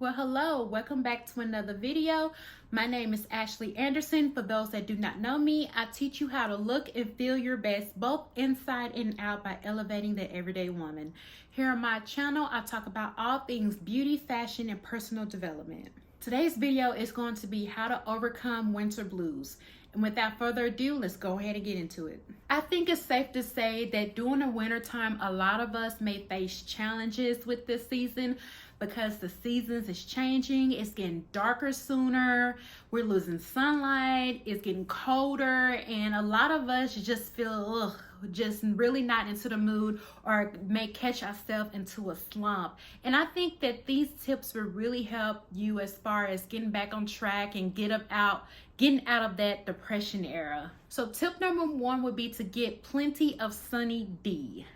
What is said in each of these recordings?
Well, hello, welcome back to another video. My name is Ashley Anderson. For those that do not know me, I teach you how to look and feel your best both inside and out by elevating the everyday woman. Here on my channel, I talk about all things beauty, fashion, and personal development. Today's video is going to be how to overcome winter blues. And without further ado, let's go ahead and get into it. I think it's safe to say that during the winter time, a lot of us may face challenges with this season because the seasons is changing. It's getting darker sooner. We're losing sunlight. It's getting colder. And a lot of us just feel just really not into the mood or may catch ourselves into a slump. And I think that these tips will really help you as far as getting back on track and getting out of that depression era. So tip number one would be to get plenty of sunny D,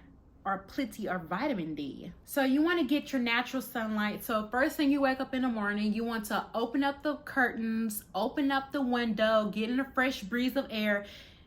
or plenty or vitamin D. So you want to get your natural sunlight. So first thing you wake up in the morning, you want to open up the curtains, open up the window, get in a fresh breeze of air,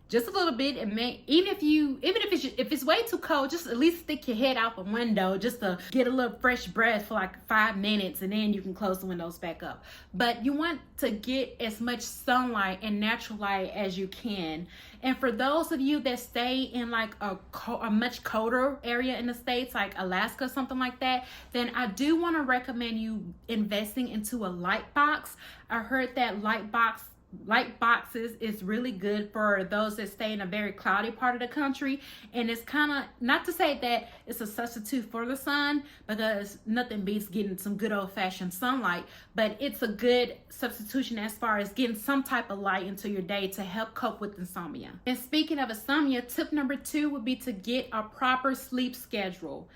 just a little bit, and even if it's way too cold, just at least stick your head out the window just to get a little fresh breath for like 5 minutes, and then you can close the windows back up. But you want to get as much sunlight and natural light as you can. And for those of you that stay in like a much colder area in the States, like Alaska, something like that, then I do want to recommend you investing into a light box. I heard that light boxes is really good for those that stay in a very cloudy part of the country. And it's kind of, not to say that it's a substitute for the sun, because nothing beats getting some good old-fashioned sunlight, but it's a good substitution as far as getting some type of light into your day to help cope with insomnia. And speaking of insomnia, tip number 2 would be to get a proper sleep schedule.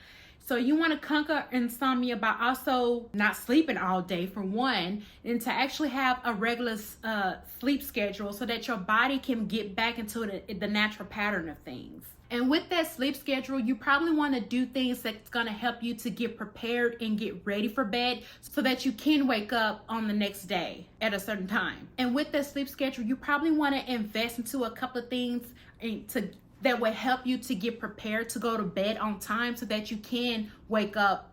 So you want to conquer insomnia by also not sleeping all day, for one, and to actually have a regular sleep schedule so that your body can get back into the natural pattern of things. And with that sleep schedule, you probably want to do things that's going to help you to get prepared and get ready for bed so that you can wake up on the next day at a certain time. And with that sleep schedule, you probably want to invest into a couple of things that will help you to get prepared to go to bed on time so that you can wake up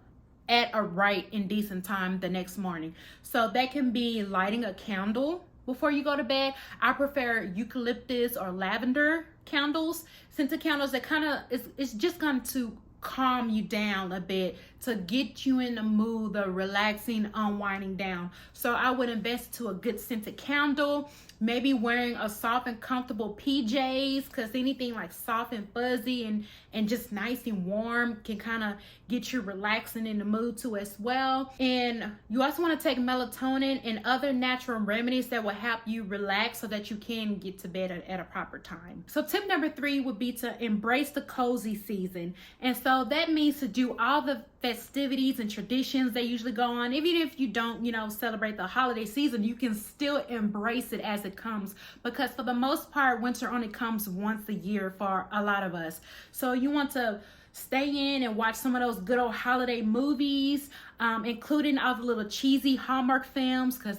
at a right and decent time the next morning. So that can be lighting a candle before you go to bed. I prefer eucalyptus or lavender candles, scented candles that kind of, it's just going to calm you down a bit to get you in the mood of relaxing, unwinding down. So I would invest to a good scented candle, maybe wearing a soft and comfortable PJs, because anything like soft and fuzzy and just nice and warm can kind of get you relaxing in the mood too as well. And you also want to take melatonin and other natural remedies that will help you relax so that you can get to bed at a proper time. So tip number 3 would be to embrace the cozy season. And so that means to do all the festivities and traditions that usually go on. Even if you don't, celebrate the holiday season, you can still embrace it as it comes, because for the most part, winter only comes once a year for a lot of us. So you want to stay in and watch some of those good old holiday movies, including all the little cheesy Hallmark films, because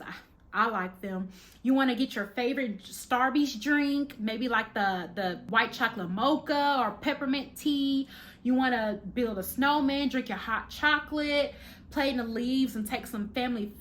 I like them. You want to get your favorite Starbucks drink, maybe like the white chocolate mocha or peppermint tea. You want to build a snowman, drink your hot chocolate, play in the leaves, and take some family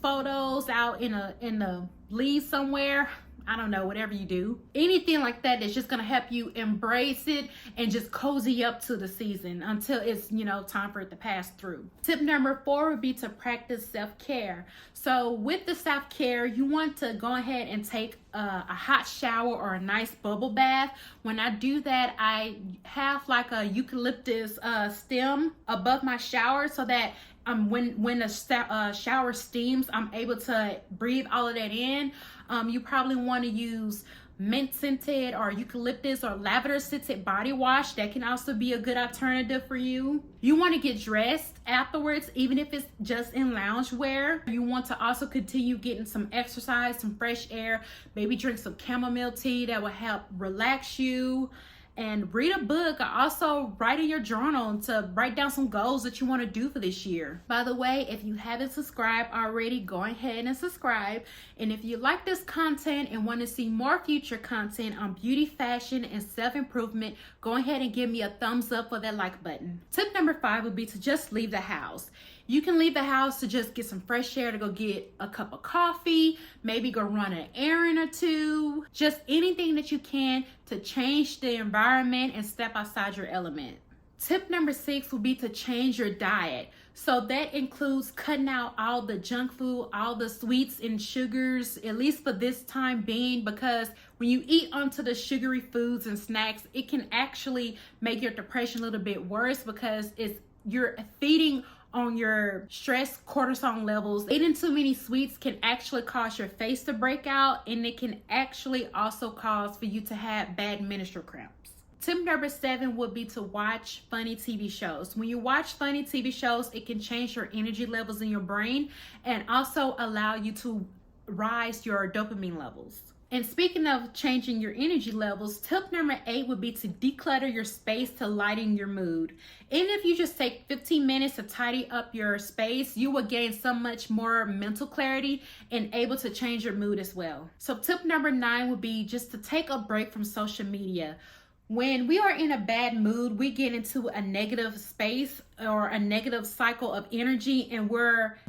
photos out in the leaves somewhere. I don't know, whatever you do. Anything like that is just going to help you embrace it and just cozy up to the season until it's, time for it to pass through. Tip number 4 would be to practice self-care. So with the self-care, you want to go ahead and take a hot shower or a nice bubble bath. When I do that, I have like a eucalyptus stem above my shower so that when the shower steams, I'm able to breathe all of that in. You probably want to use mint scented or eucalyptus or lavender scented body wash. That can also be a good alternative for you. You want to get dressed afterwards, even if it's just in loungewear. You want to also continue getting some exercise, some fresh air, maybe drink some chamomile tea that will help relax you. And read a book. Also write in your journal to write down some goals that you want to do for this year. By the way, if you haven't subscribed already, go ahead and subscribe. And if you like this content and want to see more future content on beauty, fashion, and self-improvement, go ahead and give me a thumbs up for that like button. Tip number 5 would be to just leave the house. You can leave the house to just get some fresh air, to go get a cup of coffee, maybe go run an errand or two. Just anything that you can to change the environment and step outside your element. Tip number 6 will be to change your diet. So that includes cutting out all the junk food, all the sweets and sugars, at least for this time being, because when you eat onto the sugary foods and snacks, it can actually make your depression a little bit worse, because you're feeding on your stress cortisol levels. Eating too many sweets can actually cause your face to break out, and it can actually also cause for you to have bad menstrual cramps. Tip number 7 would be to watch funny TV shows. When you watch funny TV shows, it can change your energy levels in your brain and also allow you to rise your dopamine levels. And speaking of changing your energy levels, tip number 8 would be to declutter your space to lighten your mood. Even if you just take 15 minutes to tidy up your space, you will gain so much more mental clarity and able to change your mood as well. So tip number 9 would be just to take a break from social media. When we are in a bad mood, we get into a negative space or a negative cycle of energy, and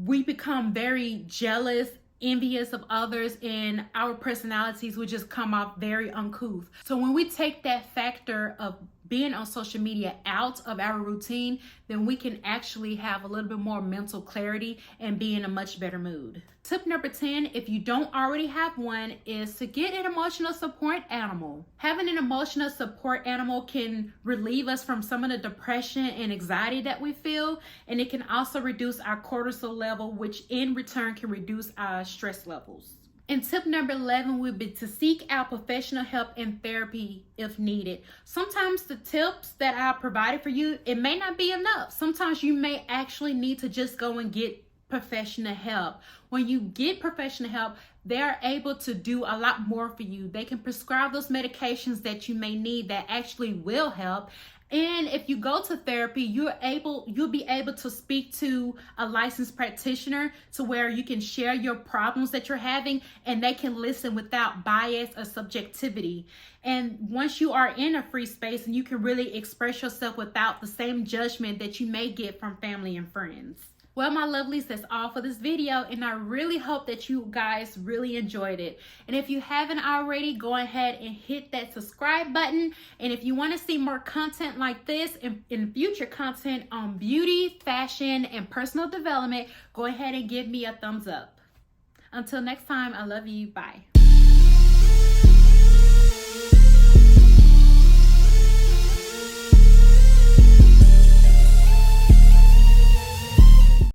we become very jealous, envious of others, and our personalities would just come off very uncouth. So when we take that factor of being on social media out of our routine, then we can actually have a little bit more mental clarity and be in a much better mood. Tip number 10, if you don't already have one, is to get an emotional support animal. Having an emotional support animal can relieve us from some of the depression and anxiety that we feel, and it can also reduce our cortisol level, which in return can reduce our stress levels. And tip number 11 would be to seek out professional help and therapy if needed. Sometimes the tips that I provided for you, it may not be enough. Sometimes you may actually need to just go and get professional help. When you get professional help, they're able to do a lot more for you. They can prescribe those medications that you may need that actually will help. And if you go to therapy, you'll be able to speak to a licensed practitioner to where you can share your problems that you're having, and they can listen without bias or subjectivity. And once you are in a free space, and you can really express yourself without the same judgment that you may get from family and friends. Well, my lovelies, that's all for this video, and I really hope that you guys really enjoyed it. And if you haven't already, go ahead and hit that subscribe button. And if you want to see more content like this and future content on beauty, fashion, and personal development, go ahead and give me a thumbs up. Until next time, I love you. Bye.